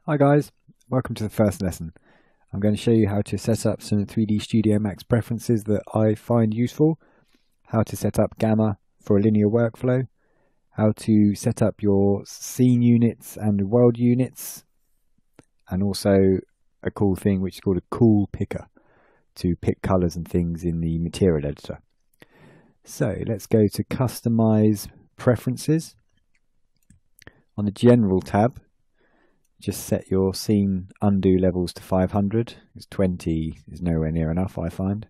Hi guys, welcome to the first lesson. I'm going to show you how to set up some 3D Studio Max preferences that I find useful, how to set up Gamma for a linear workflow, how to set up your scene units and world units, and also a cool thing which is called a cool picker to pick colors and things in the material editor. So let's go to Customize Preferences. On the General tab, just set your scene undo levels to 500, because 20 is nowhere near enough, I find.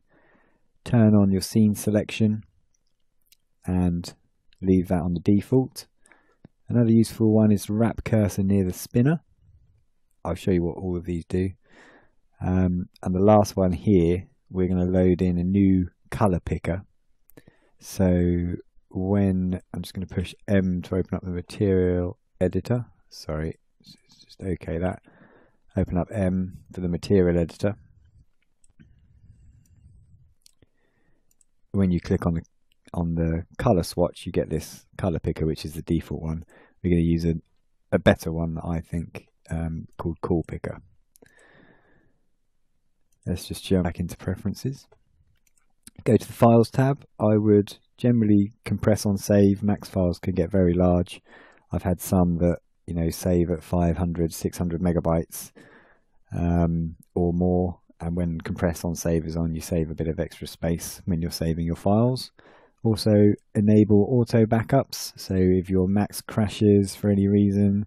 Turn on your scene selection and leave that on the default. Another useful one is wrap cursor near the spinner. I'll show you what all of these do. And the last one here, we're going to load in a new color picker. So when I'm just going to push M to open up the material editor. Sorry. Just OK that. Open up M for the material editor. When you click on the color swatch, you get this color picker, which is the default one. We're going to use a better one that I think called Cool Picker. Let's just jump back into preferences. Go to the Files tab. I would generally compress on save. Max files can get very large. I've had some that save at 500, 600 megabytes or more, and when compress on save is on, you save a bit of extra space when you're saving your files. Also enable auto backups, so if your Max crashes for any reason,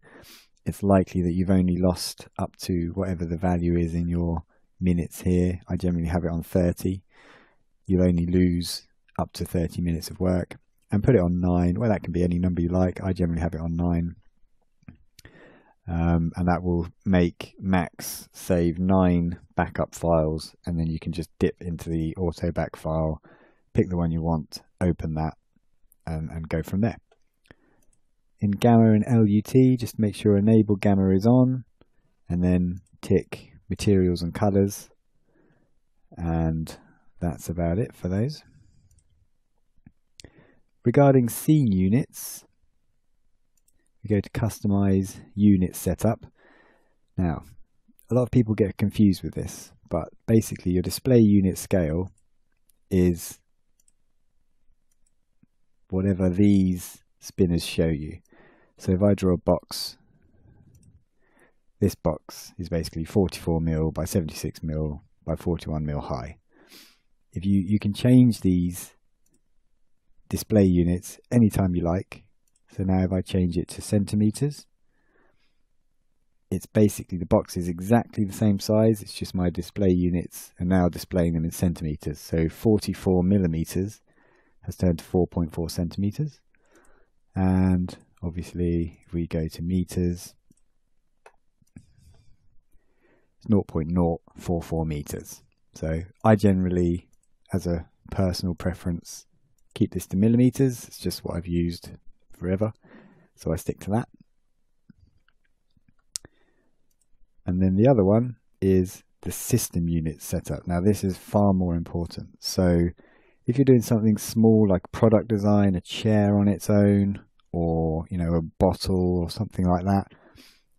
it's likely that you've only lost up to whatever the value is in your minutes here. I generally have it on 30. You'll only lose up to 30 minutes of work. And put it on 9, well, that can be any number you like. I generally have it on 9. And that will make Max save 9 backup files, and then you can just dip into the auto back file, pick the one you want, open that, and go from there. In Gamma and LUT, just make sure enable Gamma is on, and then tick materials and colors, and that's about it for those. Regarding scene units, we go to Customize Unit Setup. Now, a lot of people get confused with this, but basically your display unit scale is whatever these spinners show you. So if I draw a box, this box is basically 44 mil by 76 mil by 41 mil high. If you can change these display units anytime you like. So now if I change it to centimeters, it's basically the box is exactly the same size. It's just my display units are now displaying them in centimeters. So 44 millimeters has turned to 4.4 centimeters. And obviously if we go to meters, it's 0.044 meters. So I generally, as a personal preference, keep this to millimeters. It's just what I've used forever, so I stick to that. And then the other one is the system unit setup. Now this is far more important. So if you're doing something small like product design, a chair on its own, or a bottle or something like that,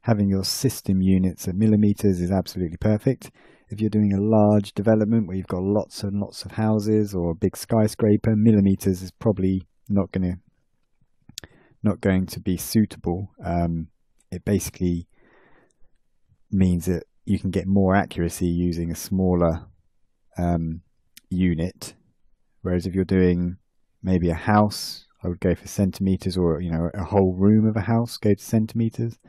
having your system units at millimeters is absolutely perfect. If you're doing a large development where you've got lots and lots of houses or a big skyscraper, millimeters is probably not going to be suitable. It basically means that you can get more accuracy using a smaller unit, whereas if you're doing maybe a house, I would go for centimeters, or a whole room of a house, go to centimeters.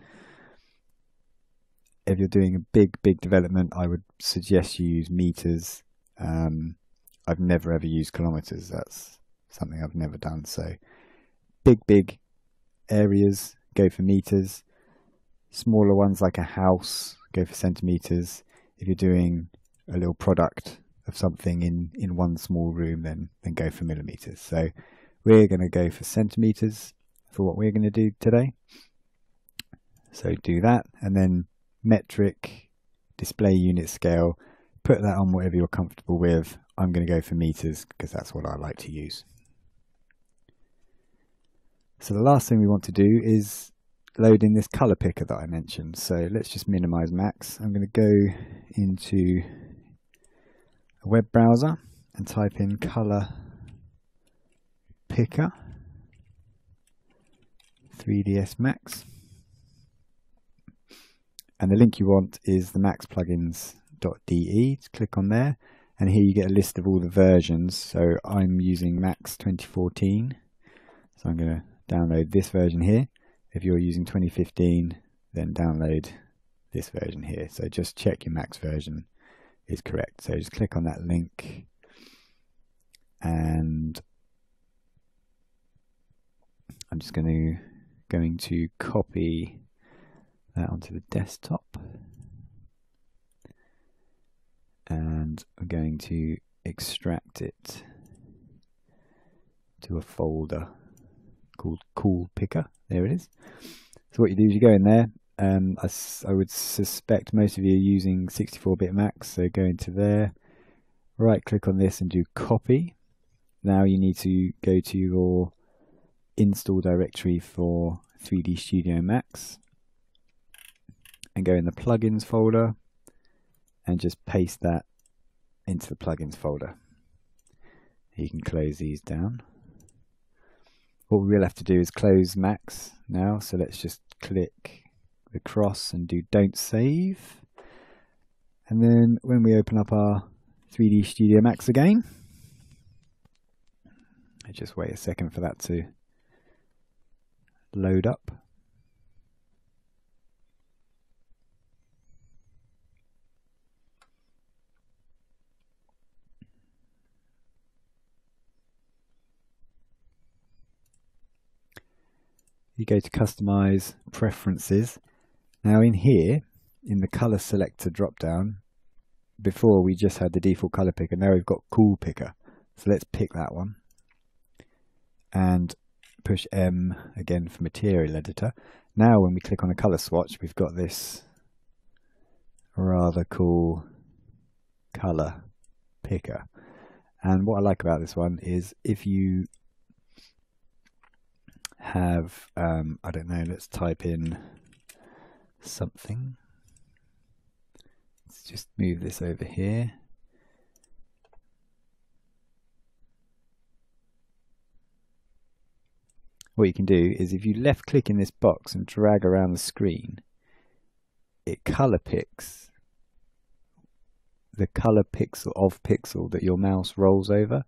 If you're doing a big development, I would suggest you use meters. I've never ever used kilometers. That's something I've never done. So big areas, go for meters. Smaller ones like a house, go for centimeters. If you're doing a little product of something in one small room, then go for millimeters. So we're going to go for centimeters for what we're going to do today. So do that, and then metric, display unit scale, put that on whatever you're comfortable with. I'm going to go for meters because that's what I like to use. So the last thing we want to do is load in this color picker that I mentioned. So let's just minimize Max. I'm going to go into a web browser and type in color picker 3ds Max. And the link you want is the maxplugins.de. Just click on there, and here you get a list of all the versions. So I'm using Max 2014, so I'm going to download this version here. If you're using 2015, then download this version here. So just check your Max version is correct. So just click on that link, and I'm just going to copy that onto the desktop, and I'm going to extract it to a folder called Cool Picker. There it is. So what you do is you go in there. I would suspect most of you are using 64-bit Macs, so go into there, right click on this and do copy. Now you need to go to your install directory for 3D Studio Max and go in the plugins folder and just paste that into the plugins folder. You can close these down. What we will have to do is close Max now, so let's just click the cross and do don't save. And then when we open up our 3D Studio Max again, I just wait a second for that to load up. You go to Customize Preferences. Now in here, in the Color Selector drop-down, before we just had the default color picker, now we've got Cool Picker. So let's pick that one. And push M again for Material Editor. Now when we click on a color swatch, we've got this rather cool color picker. And what I like about this one is if you have, I don't know, let's type in something. Let's just move this over here. What you can do is if you left click in this box and drag around the screen, it color picks the color pixel of pixel that your mouse rolls over.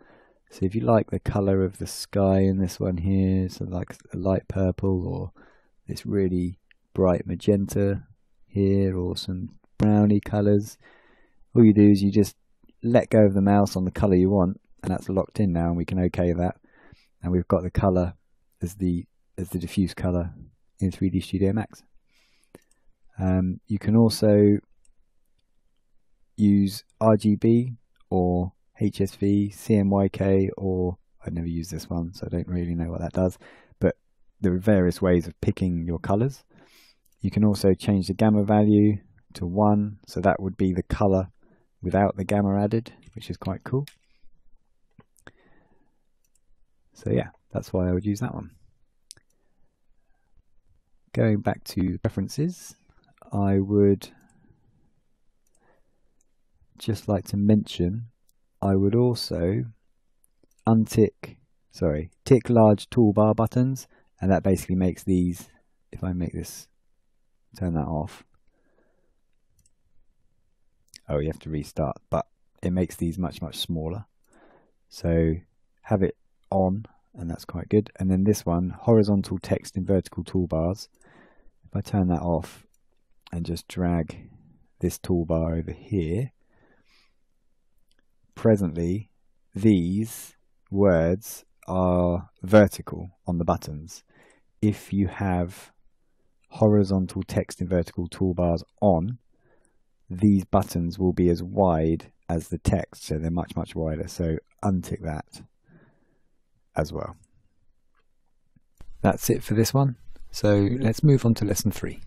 So if you like the color of the sky in this one here, so like a light purple, or this really bright magenta here, or some browny colors, all you do is you just let go of the mouse on the color you want, and that's locked in now, and we can OK that, and we've got the color as the diffuse color in 3D Studio Max. You can also use RGB or HSV, CMYK, or I've never used this one, so I don't really know what that does, but there are various ways of picking your colors. You can also change the gamma value to 1, so that would be the color without the gamma added, which is quite cool. So yeah, that's why I would use that one. Going back to preferences, I would just like to mention, I would also tick large toolbar buttons, and that basically makes these, if I make this, turn that off. Oh, you have to restart, but it makes these much smaller. So have it on, and that's quite good. And then this one, horizontal text in vertical toolbars. If I turn that off and just drag this toolbar over here, presently these words are vertical on the buttons. If you have horizontal text in vertical toolbars on, these buttons will be as wide as the text, so they're much wider. So untick that as well. That's it for this one. So let's move on to lesson 3.